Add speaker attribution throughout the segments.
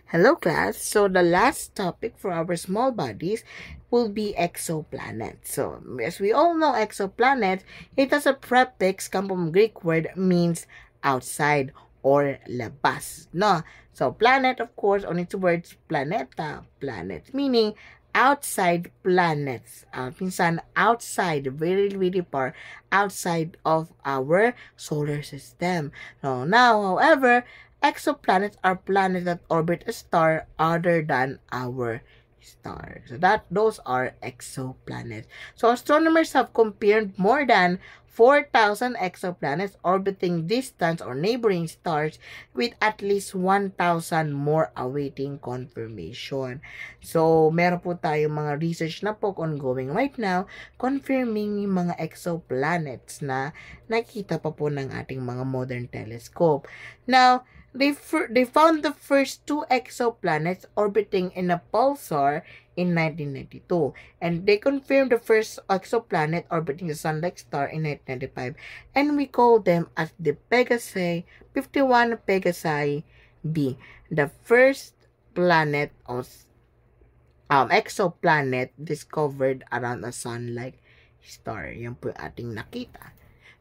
Speaker 1: Hello class. So the last topic for our small bodies will be exoplanets. So as we all know, exoplanet, it has a prefix come from Greek word means outside or labas. No. So planet, of course, on its words planeta, planet, meaning outside planets. Minsan outside, very, very far outside of our solar system. No, now, however, exoplanets are planets that orbit a star other than our star. So those are exoplanets. So astronomers have compared more than 4,000 exoplanets orbiting distant or neighboring stars with at least 1,000 more awaiting confirmation. So meron po tayong mga research na po ongoing right now confirming yung mga exoplanets na nakita pa po ng ating mga modern telescope. Now, they found the first two exoplanets orbiting in a pulsar in 1992, and they confirmed the first exoplanet orbiting the Sun-like star in 1995, and we call them as the Pegasi 51 Pegasi b, the first planet or exoplanet discovered around a Sun-like star. Yan po ating nakita.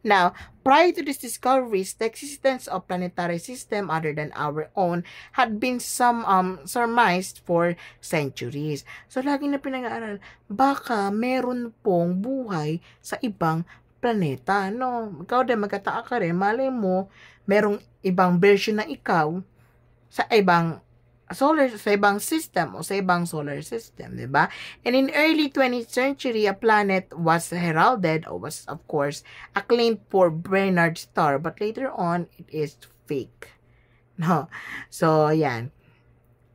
Speaker 1: Now, prior to these discoveries, the existence of planetary system other than our own had been surmised for centuries. So, lagi na pinag-aaral, baka meron pong buhay sa ibang planeta, no? Ikaw din, magkataka ka rin, malay mo, merong ibang version na ikaw sa ibang system o sa ibang solar system, diba? And in early 20th century, a planet was heralded or was, of course, acclaimed for Barnard star, but later on, it is fake. No? So, yan.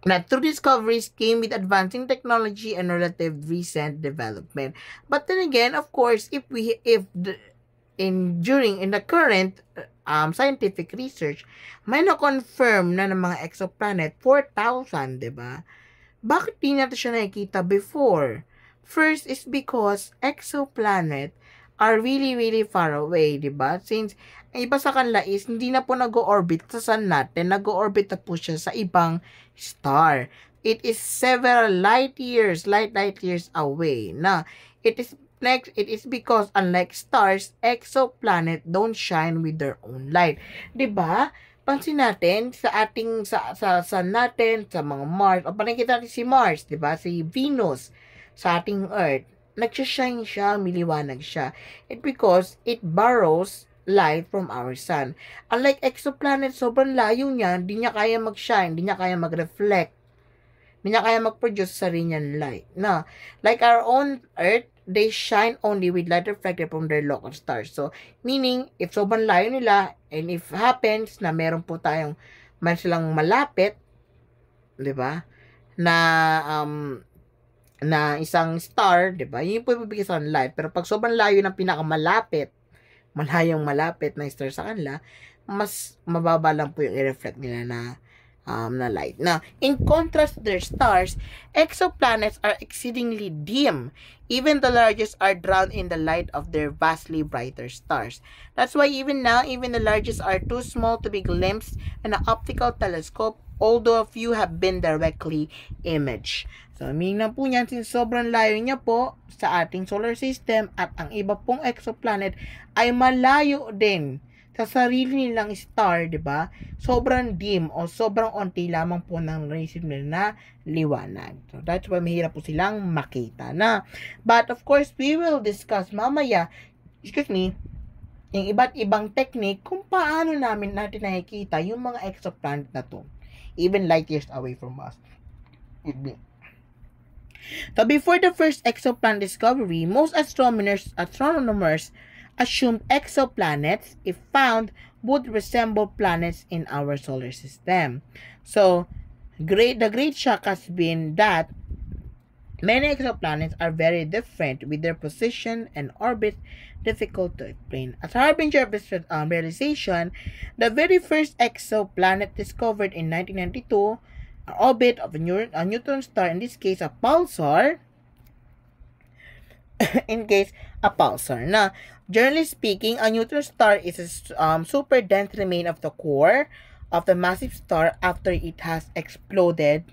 Speaker 1: Now, true discoveries came with advancing technology and relative recent development. But then again, of course, during the current scientific research, may na-confirm na ng mga exoplanet 4,000, diba? Bakit di natin siya nakikita before? First is because exoplanet are really, really far away, diba? Since ang iba sa kanila is hindi na po nag-orbit sa sun natin, nag-orbit na po siya sa ibang star. It is several light years away na. It is because unlike stars, exoplanet don't shine with their own light. 'Di ba? Pansin natin sa ating sa sun natin, sa mga Mars, o panakita natin si Mars, 'di ba? Si Venus sa ating Earth, nagsha-shine siya, miliwanag siya. It because it borrows light from our sun. Unlike exoplanet, sobrang layo niya, hindi niya kaya mag-shine, hindi niya kaya mag-reflect, hindi niya kaya mag-produce sarili niyang light. Na, like our own Earth, they shine only with light reflected from their local stars. So, meaning, if sobrang layo nila, and if happens na meron silang malapit, di ba, na isang star, di ba, yun po ibibigay sa light. Pero pag sobrang layo ng pinakamalapit, malapit na star sa kanila, mas mababa lang po yung i-reflect nila na light. Now, in contrast to their stars, exoplanets are exceedingly dim. Even the largest are drowned in the light of their vastly brighter stars. That's why even now, even the largest are too small to be glimpsed in an optical telescope, although a few have been directly imaged. So, meaning na po niyan, since sobrang layo niya po sa ating solar system at ang iba pong exoplanet ay malayo din sa sarili nilang star, di ba? Sobrang dim o sobrang onti lamang po ng receive nila na liwanag. So, that's why mahirap po silang makita na. But, of course, we will discuss mamaya, yung iba't ibang technique kung paano natin nakikita yung mga exoplanet na to. Even light years away from us. So, before the first exoplanet discovery, most astronomers assumed exoplanets, if found, would resemble planets in our solar system. So, the great shock has been that many exoplanets are very different with their position and orbit difficult to explain. As harbinger of this realization, the very first exoplanet discovered in 1992, an orbit of a neutron star, in this case a pulsar, Now, generally speaking, a neutron star is a super dense remain of the core of the massive star after it has exploded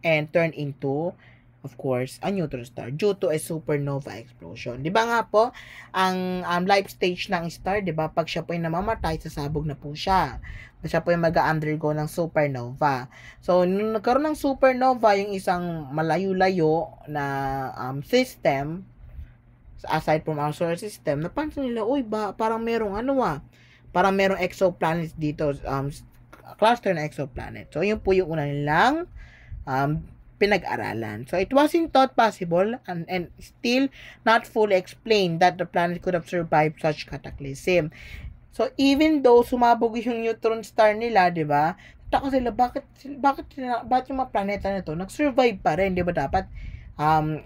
Speaker 1: and turned into, of course, a neutron star due to a supernova explosion. Di ba nga po, ang life stage ng star, di ba, pag siya po ay namamatay, sasabog na po siya. Siya po ay mag-undergo ng supernova. So, nung nagkaroon ng supernova, yung isang malayo-layo na system, aside from our solar system, napansin nila, uy, parang merong parang merong exoplanets dito, cluster na exoplanet. So, yun po yung una nilang pinag-aralan. So, it wasn't thought possible and still not fully explained that the planet could have survived such cataclysm. So, even though sumabog yung neutron star nila, di ba? Taka sila, bakit yung mga planeta na to nag-survive pa rin, di ba? Dapat,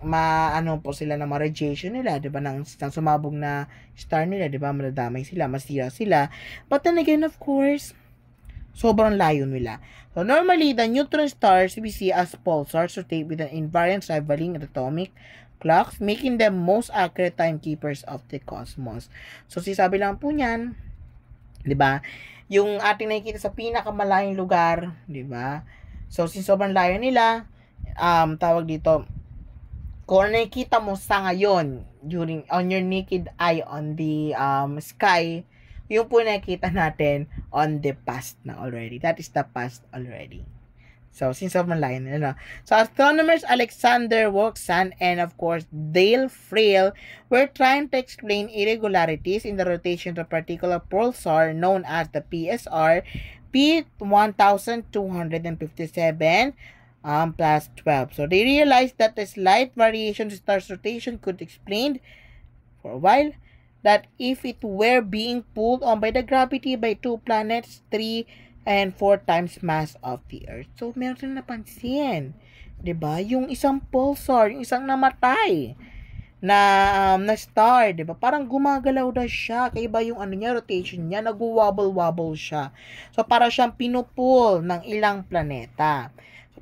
Speaker 1: maano po sila na ma-radiation nila, di ba? Nang sumabog na star nila, di ba? Madadamay sila, masira sila. But then again, of course, sobrang layo nila. So, normally, the neutron stars we see as pulsars rotate with an invariant rivaling atomic clocks, making them most accurate timekeepers of the cosmos. So, sabi lang po niyan, di ba? Yung ating nakikita sa pinakamalayong lugar, di ba? So, since sobrang layo nila, tawag dito, kung nakikita mo sa ngayon, on your naked eye on the sky, yung po nakikita natin on the past na already. That is the past already. So, since sobrang layo na, So, astronomers Alexander Wolfson and, of course, Dale Frail were trying to explain irregularities in the rotation of a particular pulsar known as the PSR P1257 plus 12. So, they realized that the slight variations in star's rotation could explain for a while that if it were being pulled on by the gravity by two planets 3 and 4 times mass of the Earth. So, meron silang napansin. 'Di ba? Yung isang pulsar, yung isang namatay na star, 'di ba? Parang gumagalaw na siya. Kaiba yung rotation niya, nagwo-wobble-wobble siya. So, para siyang pinupull ng ilang planeta.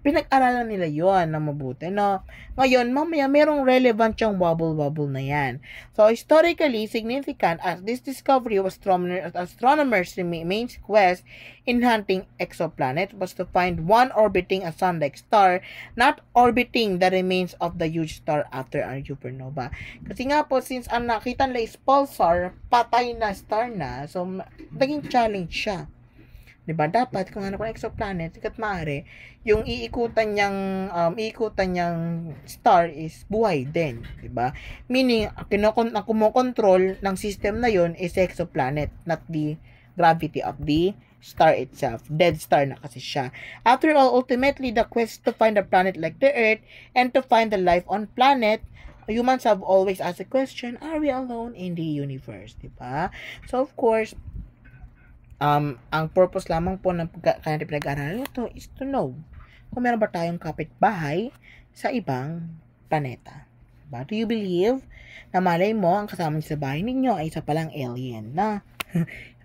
Speaker 1: Pinag-aralan nila yon na mabuti, no? Ngayon, mamaya, merong relevant yung wobble-wobble na yan. So, historically significant as this discovery of astronomers' main quest in hunting exoplanets was to find one orbiting a sun-like star, not orbiting the remains of the huge star after a supernova. Kasi nga po, since ang nakita nila is pulsar, patay na star na, so, naging challenge siya. Diba? Dapat, kung hanap ko ng exoplanet, sikat maaari, yung iikutan niyang star is buhay din. Diba? Meaning, ang kumokontrol ng system na yon is exoplanet, not the gravity of the star itself. Dead star na kasi siya. After all, ultimately, the quest to find a planet like the Earth and to find the life on planet, humans have always asked the question, are we alone in the universe? Diba? So, of course, ang purpose lamang po ng kanyang pinag-aaralan ito is to know kung meron ba tayong kapitbahay sa ibang planeta. Diba? Do you believe na malay mo ang kasama niyo sa bahay ninyo ay isa palang alien na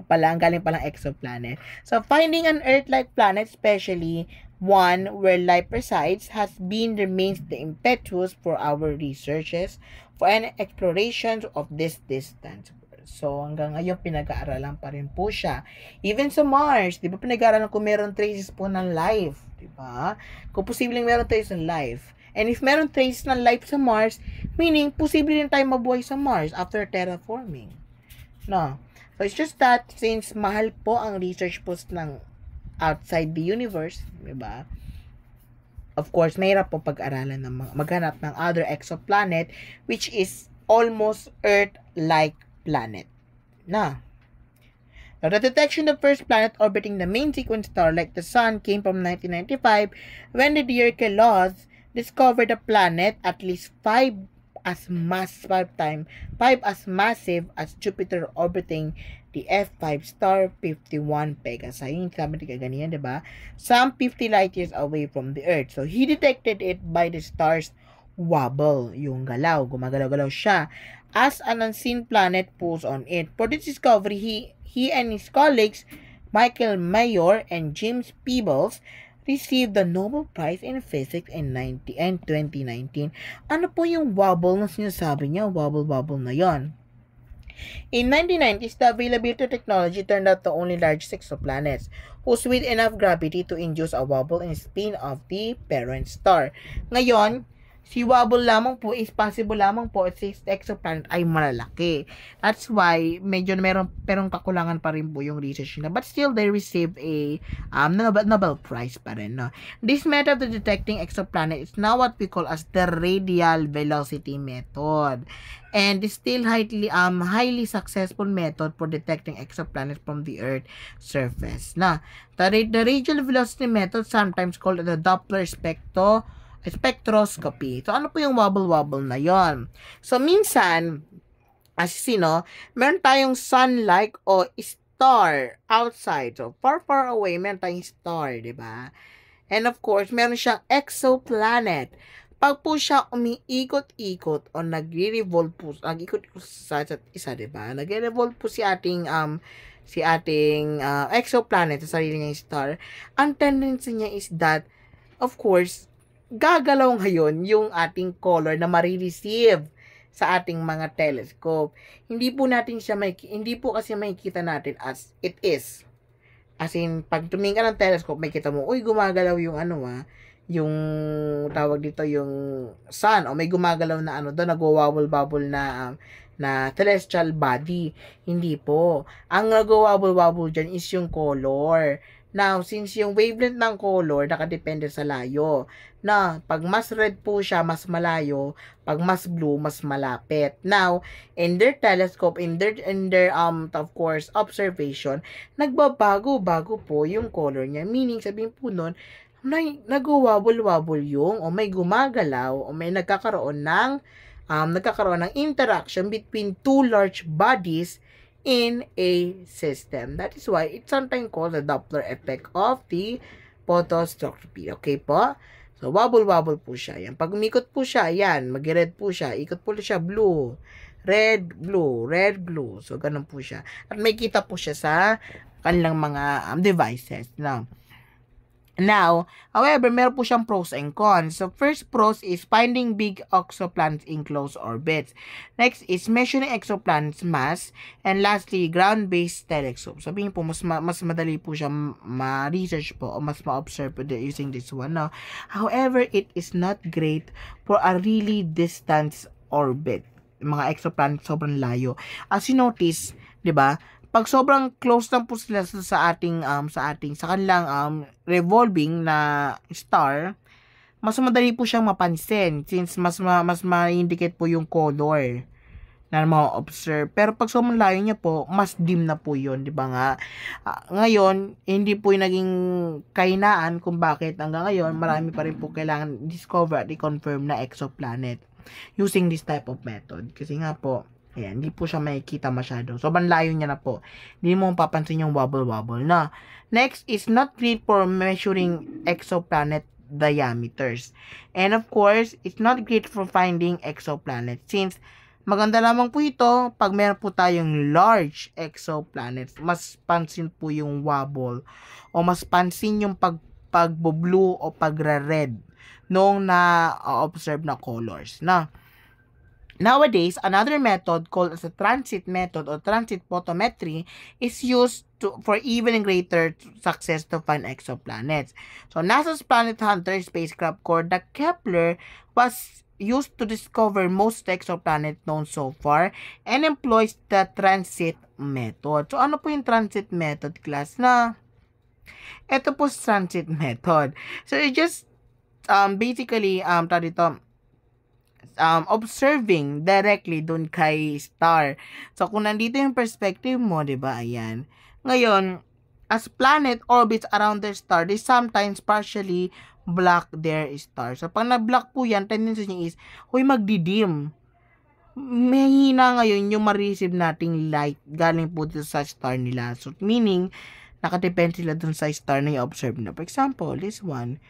Speaker 1: galing palang exoplanet. So, finding an Earth-like planet, especially one where life resides, remains the impetus for our researches for an exploration of this distance. So, hanggang ngayon, pinag-aaralan pa rin po siya. Even sa Mars, di ba, pinag-aaralan kung meron traces po ng life, di ba? Kung posibleng meron traces ng life. And if meron traces ng life sa Mars, meaning, posible rin tayo mabuhay sa Mars after terraforming. No? So, it's just that, since mahal po ang research post ng outside the universe, di ba? Of course, mahirap po pag-aralan ng maghanap ng other exoplanet, which is almost Earth-like planet. Now, the detection of the first planet orbiting the main sequence star like the Sun came from 1995 when the Dirichlet discovered a planet at least 5 as massive as Jupiter orbiting the F5 star 51 Pegasi. Yung sabi ni ganyan, diba? Some 50 light years away from the Earth. So, he detected it by the star's wobble. Yung galaw, gumagalaw-galaw siya as an unseen planet pulls on it. For this discovery, he and his colleagues, Michael Mayor and James Peebles, received the Nobel Prize in Physics in 2019. Ano po yung wobble na sinasabi niya? Wobble na yon. In 1990s, the availability of technology turned out the only large exoplanets whose with enough gravity to induce a wobble and spin of the parent star. Ngayon, si wobble lamang po is possible lamang po at si exoplanet ay malalaki. That's why medyo merong kakulangan pa rin po yung research nila. But still, they received a Nobel Prize pa rin. No? This method of detecting exoplanet is now what we call as the radial velocity method. And is still highly successful method for detecting exoplanets from the Earth surface. Na, the radial velocity method, sometimes called the Doppler spectroscopy. So, ano po yung wobble-wobble na yon? So, minsan, as you see, no, meron tayong sun-like o star outside. So, far away, meron tayong star, di ba? And of course, meron siyang exoplanet. Pag po siya umiikot-ikot o nagre-revolve po, nag-ikot-ikot sa isa, di ba? Nagre-revolve po si ating exoplanet sa sarili niyang star. Ang tendency niya is that, of course, gagalaw ngayon yung ating color na marireceive sa ating mga telescope. Hindi po kasi makikita natin as it is. As in, pag tumingin ka ng telescope, makikita mo, uy, gumagalaw yung yung tawag dito, yung sun, o may gumagalaw na doon, nagwo-wobble-wobble na celestial body. Hindi po. Ang nagwo-wobble-wobble dyan is yung color. Now, since yung wavelength ng color nakadepende sa layo, na pag mas red po siya, mas malayo, pag mas blue, mas malapit. Now, in their telescope, in their of course observation, nagbabago-bago po yung color niya. Meaning, sabihin po nun, nag-wobble-wobble yung, o may gumagalaw, o may nagkakaroon ng interaction between two large bodies in a system. That is why it's sometimes called the Doppler effect of the photosynthesis. Okay po? So, wobble-wobble po siya. Yan. Pag umikot po siya, yan, mag-red po siya. Ikot po siya, blue. Red, blue. Red, blue. So, ganun po siya. At may kita po siya sa kanilang mga devices. Now, however, meron po siyang pros and cons. So, first pros is finding big exoplanets in close orbits. Next is measuring exoplanets mass. And lastly, ground-based telescope. Sabihin po, mas madali po siya ma-research po o mas ma-observe po using this one. No? However, it is not great for a really distant orbit. Mga exoplanets sobrang layo. As you notice, di ba, pag sobrang close lang po sila sa kanilang revolving na star, mas madali po siyang mapansin since mas ma-indicate po yung color na ma-observe. Pero pag sobrang layo niya po, mas dim na po yun, di ba nga? Ngayon, hindi po yung naging kahinaan kung bakit hanggang ngayon, marami pa rin po kailangan discover at i-confirm na exoplanet using this type of method. Kasi nga po, ayan, hindi po siya makikita masyado. Sobrang layo niya na po. Hindi mo papansin yung wobble-wobble na. Next is not great for measuring exoplanet diameters. And of course, it's not great for finding exoplanets since maganda lamang po ito pag meron po tayong large exoplanets. Mas pansin po yung wobble o mas pansin yung pagbo-blue o pagre-red noong na-observe na colors. Nowadays, another method called as a transit method or transit photometry is used for even greater success to find exoplanets. So, NASA's Planet Hunter spacecraft called the Kepler was used to discover most exoplanets known so far and employs the transit method. So, ano po yung transit method, class? Ito po transit method. So, it just basically, observing directly dun kay star. So, kung nandito yung perspective mo, diba, ayan. Ngayon, as planet orbits around their star, they sometimes partially block their star. So, pag na-block po yan, tendency niya is, magdidim. Mahina ngayon yung ma-receive nating light galing po sa star nila. So, meaning, nakadepend sila dun sa star na i-observe na. For example, this one,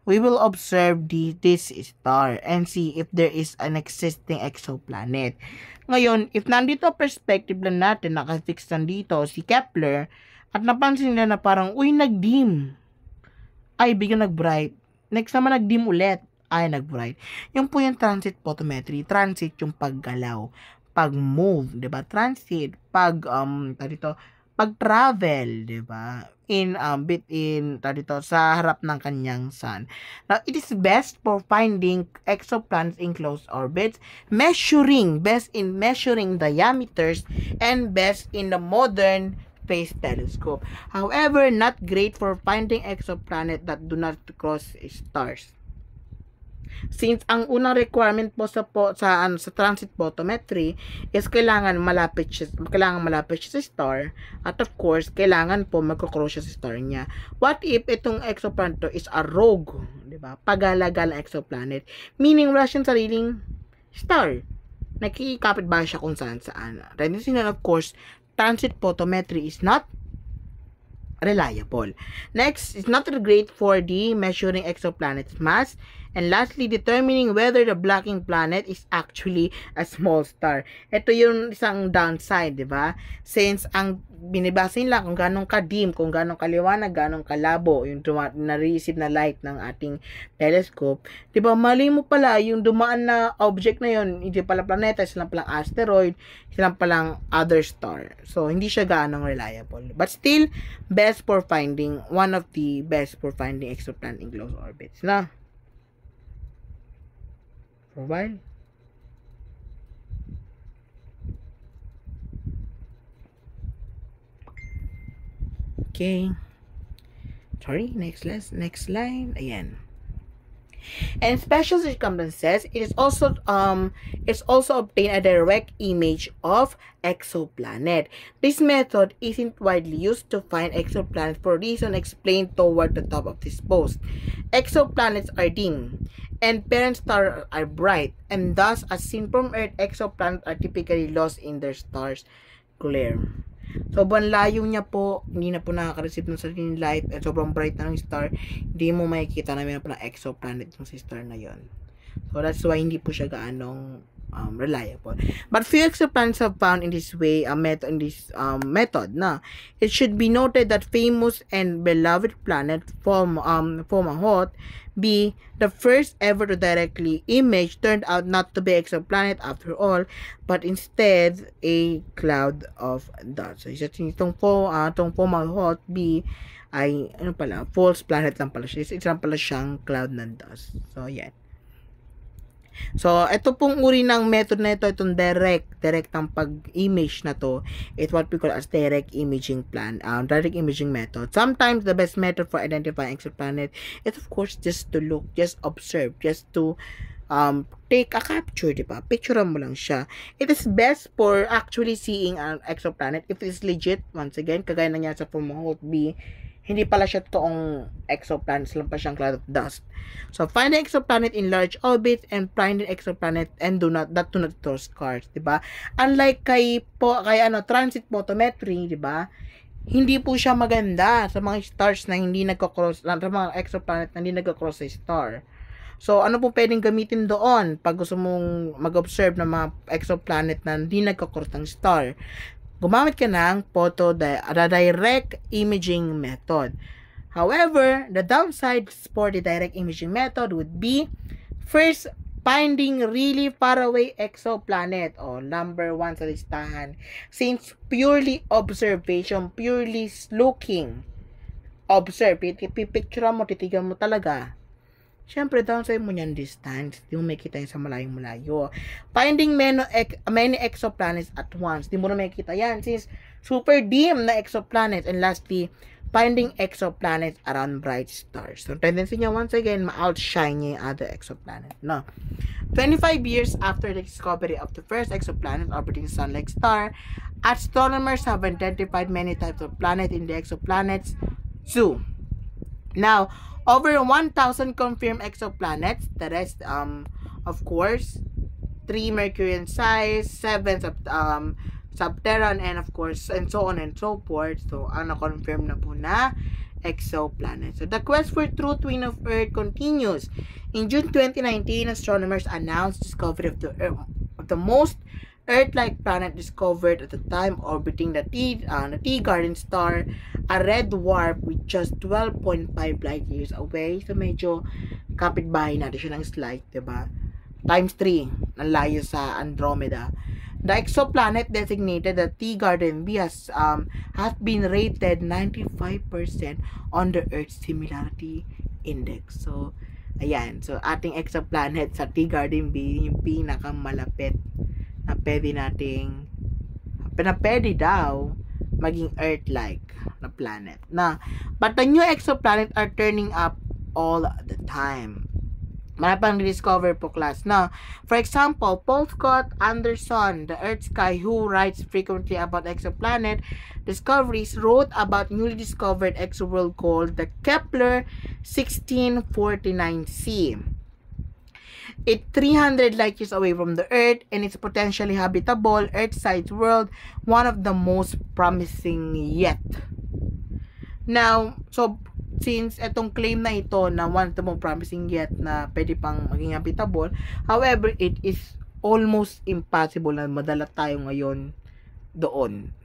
Speaker 1: we will observe this star and see if there is an existing exoplanet. Ngayon, if nandito perspective lang natin, nakafix nandito si Kepler, at napansin nila na parang, nag-dim. Ay, biglang nag-bright. Next naman, nag-dim ulit. Ay, nag-bright. Yung po yung transit photometry. Transit yung paggalaw. pag-move, 'di ba? Transit, pag-travel, 'di ba? Sa harap ng kanyang sun. Now, it is best for finding exoplanets in close orbits, best in measuring diameters, and best in the modern space telescope. However, not great for finding exoplanets that do not cross stars. Since ang unang requirement po sa transit photometry is kailangan malapit siya sa star, at of course kailangan po magko-cross siya sa star niya. What if itong exoplanet to is a rogue, 'di ba? Pagalagal exoplanet, meaning wala siyang sariling star. Nakikapit ba siya kung saan? Then of course, transit photometry is not reliable. Next, it's not great for the measuring exoplanet's mass. And lastly, determining whether the blocking planet is actually a small star. Ito yung isang downside, di ba? Since ang binibasa nila kung ganong ka-dim, kung ganong kaliwanag, ganong kalabo yung na-receive na light ng ating telescope, di ba? Mali mo pala yung dumaan na object na yun, hindi pala planeta, silang palang asteroid, silang palang other star. So, hindi siya ganong reliable. But still, one of the best for finding exoplanet in close orbits na. For a while. Okay. Sorry, next line. Ayan. And special circumstances, it's also obtain a direct image of exoplanet. This method isn't widely used to find exoplanets for reason explained toward the top of this post. Exoplanets are dim, and parent stars are bright, and thus, as seen from Earth, exoplanets are typically lost in their star's glare. Sobrang layo niya po, hindi na po nakaka-receive ng sariling light, at sobrang bright na ng star, hindi mo makikita na mayroon po ng exoplanet yung si star na yon. So that's why hindi po siya gaanong reliable. But few exoplanets have found in this method na. It should be noted that famous and beloved planet Fomalhaut B, the first ever to directly image, turned out not to be exoplanet after all, but instead a cloud of dust. So itong Fomalhaut B ay false planet lang pala siya. Isa lang pala siyang cloud ng dust. So yan. So, ito pong uri ng method na ito, itong direct ang pag-image na to, it's what we call as direct imaging method. Sometimes, the best method for identifying exoplanet is, of course, just to look, just observe, just to take a capture, diba? Picturean mo lang siya. It is best for actually seeing an exoplanet if it is legit, once again, kagaya na niya sa Fomalhaut B, hindi pala siya toong exoplanet, lang pa siyang cloud of dust. So, finding exoplanet in large orbits and finding exoplanet and do not throw scars, diba? Unlike kay transit photometry, diba? Hindi po siya maganda sa mga stars na hindi nagko-cross, sa mga exoplanet na hindi nagko-cross sa star. So, ano po pwedeng gamitin doon pag gusto mong mag-observe ng mga exoplanet na hindi nagko-cross ng star? Gumamit ka ng direct imaging method. However, the downside for the direct imaging method would be, first, finding really faraway exoplanet o number 1 sa listahan. Since purely observation, purely looking, observe, pipicture mo, titigan mo talaga. Siyempre, downside mo niyan distance. Di mo makikita yun sa malayong-malayo. Finding many exoplanets at once. Di mo na makikita yan since super dim na exoplanets. And lastly, finding exoplanets around bright stars. So, tendency niya once again, ma-outshine niya yung other exoplanet. No? 25 years after the discovery of the first exoplanet orbiting Sun-like star, astronomers have identified many types of planets in the exoplanets zoo. Now, over 1,000 confirmed exoplanets. The rest, of course, 3 Mercurian size, 7 Subterran, and of course, and so on and so forth. So, confirm na po na exoplanet. So, the quest for true twin of Earth continues. In June 2019, astronomers announced discovery of the most Earth-like planet discovered at the time orbiting the Teegarden star, a red dwarf with just 12.5 light years away. So, medyo kapitbahay natin siya ng slight, diba? Times 3 ang layo sa Andromeda. The exoplanet designated the T Garden B has been rated 95% on the Earth's similarity index. So, ayan. So, ating exoplanet sa T Garden B, yung pinakamalapit na pwede daw maging Earth-like na planet. But the new exoplanet are turning up all the time. Marami pang discover po, class. For example, Paul Scott Anderson, the Earth Sky, who writes frequently about exoplanet discoveries, wrote about newly discovered exoworld called the Kepler 1649c. It's 300 light years away from the Earth and it's potentially habitable, Earth-sized world, one of the most promising yet. Now, so since etong claim na ito na one of the most promising yet na pwede pang maging habitable, however, it is almost impossible na madala tayo ngayon doon.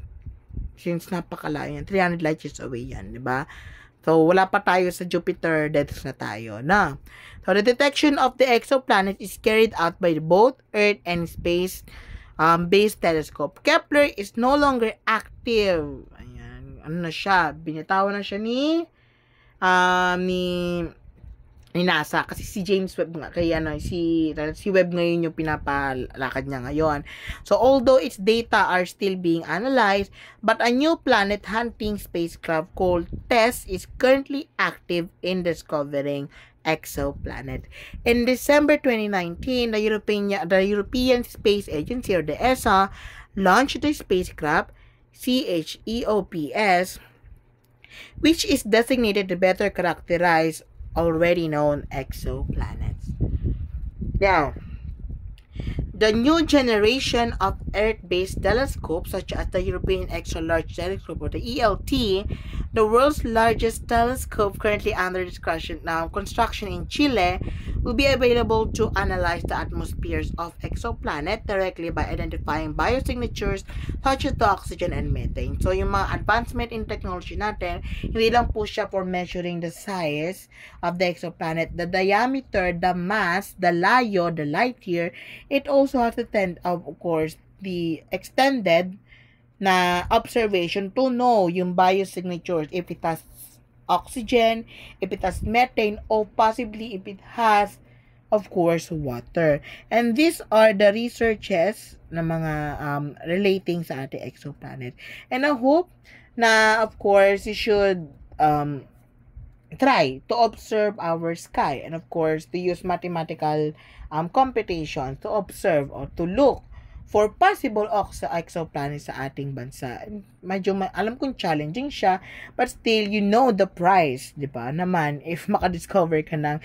Speaker 1: Since napakalayo yan, 300 light years away yan, di ba? So, wala pa tayo sa Jupiter, deaths na tayo na. So, the detection of the exoplanet is carried out by both Earth and space based telescope. Kepler is no longer active. Ayan, ano na siya? Binitawan na siya ni NASA kasi si James Webb nga kaya si Webb ngayon yung pinapalakad niya ngayon. So although its data are still being analyzed, but a new planet hunting spacecraft called TESS is currently active in discovering exoplanet. In December 2019, the European Space Agency, or the ESA, launched the spacecraft CHEOPS, which is designated to better characterize already known exoplanets. Now, the new generation of Earth-based telescopes, such as the European Extra Large Telescope, or the ELT, the world's largest telescope currently under construction in Chile, will be available to analyze the atmospheres of exoplanet directly by identifying biosignatures such as the oxygen and methane. So, yung mga advancement in technology natin, hindi lang po siya for measuring the size of the exoplanet, the diameter, the mass, the layo, the light year. It also has to tend, of course, the extended na observation to know yung biosignatures, if it has oxygen, if it has methane, or possibly if it has, of course, water. And these are the researches na mga relating sa ating exoplanet. And I hope na, of course, you should try to observe our sky, and of course, to use mathematical computation to observe or to look for possible exoplanets sa ating bansa. Medyo alam kong challenging siya, but still, you know the price, di ba? Naman, if makadiscover ka ng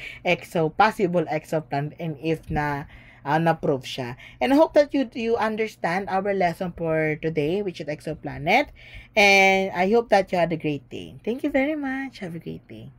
Speaker 1: possible exoplanet, and if na-prove siya. And I hope that you understand our lesson for today, which is exoplanet. And I hope that you had a great day. Thank you very much. Have a great day.